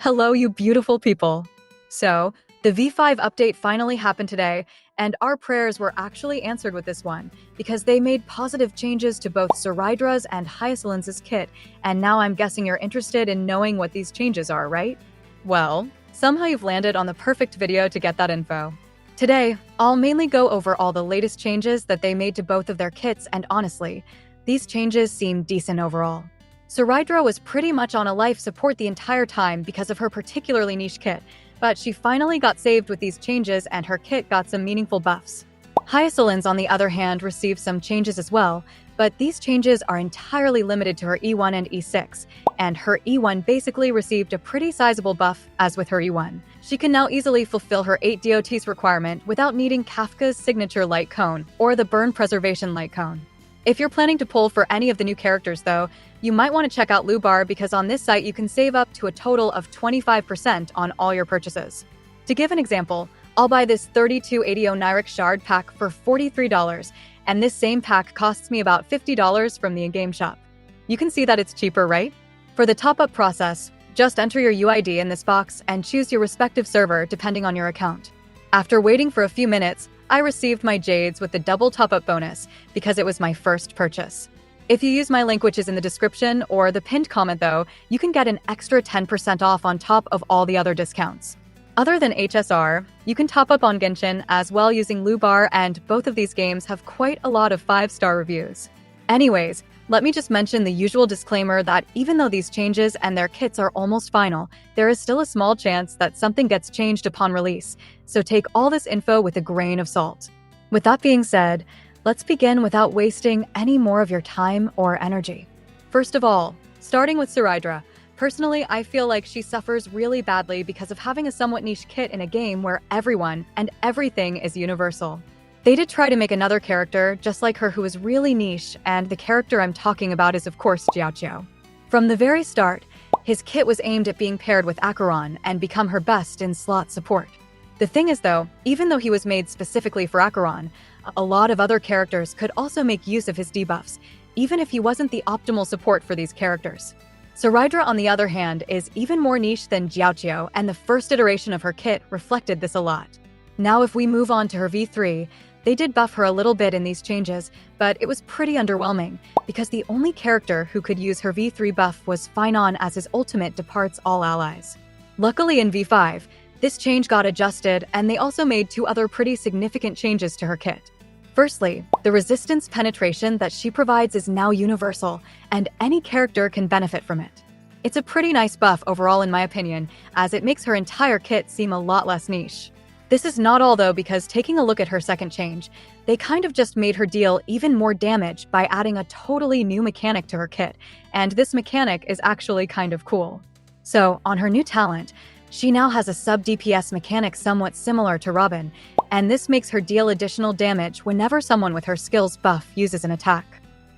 Hello, you beautiful people. So, the V5 update finally happened today, and our prayers were actually answered with this one, because they made positive changes to both Cerydra's and Hysilens' kit, and now I'm guessing you're interested in knowing what these changes are, right? Well, somehow you've landed on the perfect video to get that info. Today, I'll mainly go over all the latest changes that they made to both of their kits, and honestly, these changes seem decent overall. Cerydra was pretty much on a life support the entire time because of her particularly niche kit, but she finally got saved with these changes and her kit got some meaningful buffs. Hysilens, on the other hand, received some changes as well, but these changes are entirely limited to her E1 and E6, and her E1 basically received a pretty sizable buff as with her E1. She can now easily fulfill her 8 DOTs requirement without needing Kafka's signature light cone or the burn preservation light cone. If you're planning to pull for any of the new characters though, you might want to check out Lubar because on this site you can save up to a total of 25% on all your purchases. To give an example, I'll buy this 3280 Nyric Shard pack for $43, and this same pack costs me about $50 from the in-game shop. You can see that it's cheaper, right? For the top-up process, just enter your UID in this box and choose your respective server depending on your account. After waiting for a few minutes, I received my Jades with the double top-up bonus because it was my first purchase. If you use my link, which is in the description or the pinned comment though, you can get an extra 10% off on top of all the other discounts. Other than HSR, you can top up on Genshin as well using Lubar, and both of these games have quite a lot of 5-star reviews. Anyways, let me just mention the usual disclaimer that even though these changes and their kits are almost final, there is still a small chance that something gets changed upon release, so take all this info with a grain of salt. With that being said, let's begin without wasting any more of your time or energy. First of all, starting with Cerydra. Personally, I feel like she suffers really badly because of having a somewhat niche kit in a game where everyone and everything is universal. They did try to make another character just like her who is really niche, and the character I'm talking about is of course Jiaoqiu. From the very start, his kit was aimed at being paired with Acheron and become her best in slot support. The thing is though, even though he was made specifically for Acheron, a lot of other characters could also make use of his debuffs, even if he wasn't the optimal support for these characters. Cerydra, on the other hand, is even more niche than Jiaoqiu, and the first iteration of her kit reflected this a lot. Now if we move on to her V3, they did buff her a little bit in these changes, but it was pretty underwhelming, because the only character who could use her V3 buff was phainon, as his ultimate departs all allies. Luckily in V5, this change got adjusted, and they also made 2 other pretty significant changes to her kit. Firstly, the resistance penetration that she provides is now universal, and any character can benefit from it. It's a pretty nice buff overall in my opinion, as it makes her entire kit seem a lot less niche. This is not all though, because taking a look at her second change, they kind of just made her deal even more damage by adding a totally new mechanic to her kit, and this mechanic is actually kind of cool. So, on her new talent, she now has a sub-DPS mechanic somewhat similar to Robin, and this makes her deal additional damage whenever someone with her skills buff uses an attack.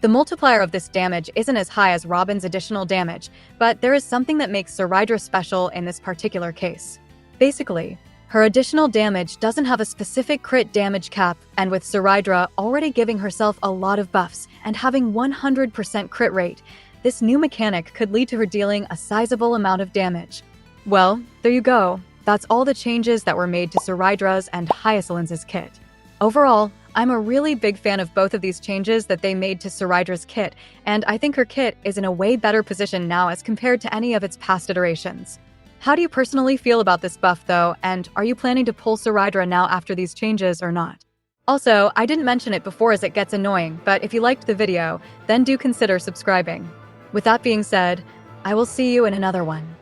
The multiplier of this damage isn't as high as Robin's additional damage, but there is something that makes Cerydra special in this particular case. Basically, her additional damage doesn't have a specific crit damage cap, and with Cerydra already giving herself a lot of buffs and having 100% crit rate, this new mechanic could lead to her dealing a sizable amount of damage. Well, there you go. That's all the changes that were made to Cerydra's and Hysilens' kit. Overall, I'm a really big fan of both of these changes that they made to Cerydra's kit, and I think her kit is in a way better position now as compared to any of its past iterations. How do you personally feel about this buff though, and are you planning to pull Cerydra now after these changes or not? Also, I didn't mention it before as it gets annoying, but if you liked the video, then do consider subscribing. With that being said, I will see you in another one.